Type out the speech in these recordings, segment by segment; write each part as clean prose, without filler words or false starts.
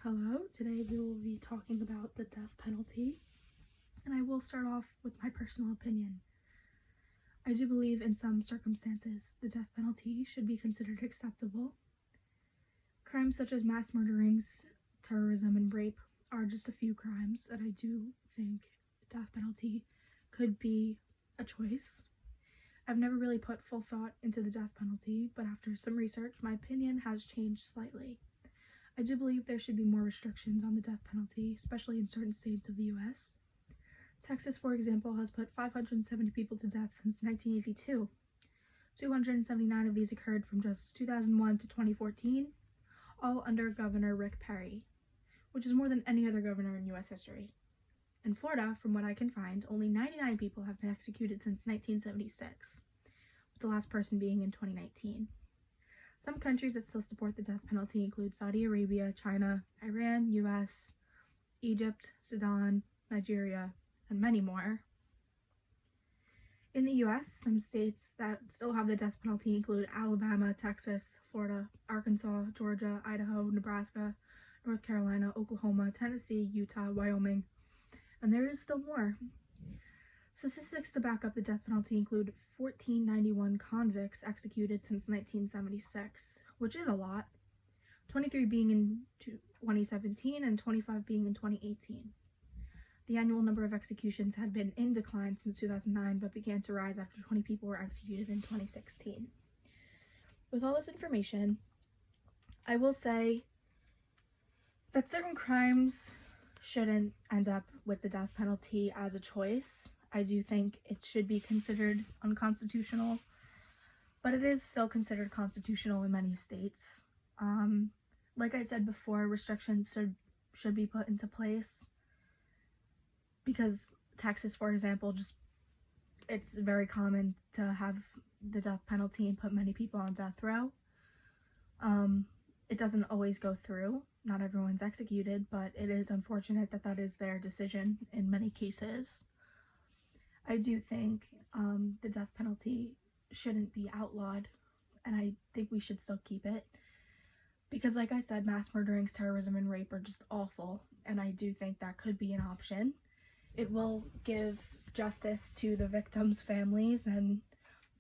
Hello, today we will be talking about the death penalty, and I will start off with my personal opinion. I do believe in some circumstances the death penalty should be considered acceptable. Crimes such as mass murderings, terrorism, and rape are just a few crimes that I do think the death penalty could be a choice. I've never really put full thought into the death penalty, but after some research, my opinion has changed slightly. I do believe there should be more restrictions on the death penalty, especially in certain states of the U.S. Texas, for example, has put 570 people to death since 1982. 279 of these occurred from just 2001 to 2014, all under Governor Rick Perry, which is more than any other governor in U.S. history. In Florida, from what I can find, only 99 people have been executed since 1976, with the last person being in 2019. Some countries that still support the death penalty include Saudi Arabia, China, Iran, US, Egypt, Sudan, Nigeria, and many more. In the US, some states that still have the death penalty include Alabama, Texas, Florida, Arkansas, Georgia, Idaho, Nebraska, North Carolina, Oklahoma, Tennessee, Utah, Wyoming, and there is still more. Statistics to back up the death penalty include 1,491 convicts executed since 1976, which is a lot, 23 being in 2017 and 25 being in 2018. The annual number of executions had been in decline since 2009, but began to rise after 20 people were executed in 2016. With all this information, I will say that certain crimes shouldn't end up with the death penalty as a choice. I do think it should be considered unconstitutional, but it is still considered constitutional in many states. Like I said before, restrictions should be put into place because Texas, for example, it's very common to have the death penalty and put many people on death row. It doesn't always go through. Not everyone's executed, but it is unfortunate that that is their decision in many cases. I do think the death penalty shouldn't be outlawed, and I think we should still keep it. Because like I said, mass murderings, terrorism, and rape are just awful, and I do think that could be an option. It will give justice to the victims' families and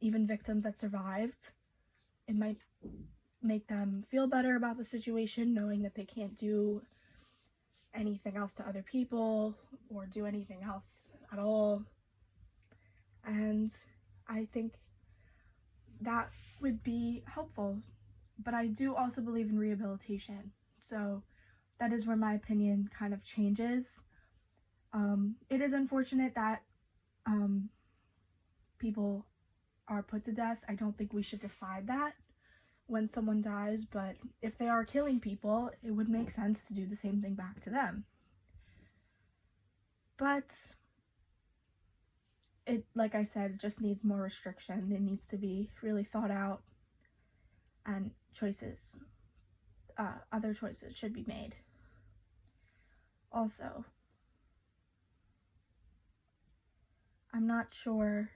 even victims that survived. It might make them feel better about the situation, knowing that they can't do anything else to other people or do anything else at all. And I think that would be helpful. But I do also believe in rehabilitation. So that is where my opinion kind of changes. It is unfortunate that people are put to death. I don't think we should decide that when someone dies, but if they are killing people, it would make sense to do the same thing back to them. But it, like I said, it just needs more restriction. It needs to be really thought out, and other choices should be made. Also, I'm not sure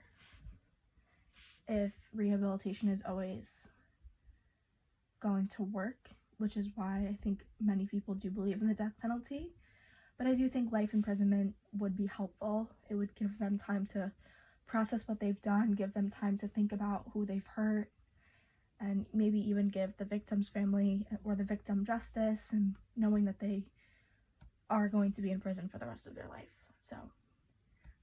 if rehabilitation is always going to work, which is why I think many people do believe in the death penalty. But I do think life imprisonment would be helpful. It would give them time to process what they've done, give them time to think about who they've hurt, and maybe even give the victim's family or the victim justice, and knowing that they are going to be in prison for the rest of their life. So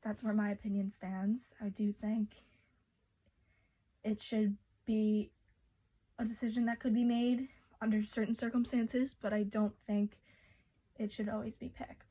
that's where my opinion stands. I do think it should be a decision that could be made under certain circumstances, but I don't think it should always be picked.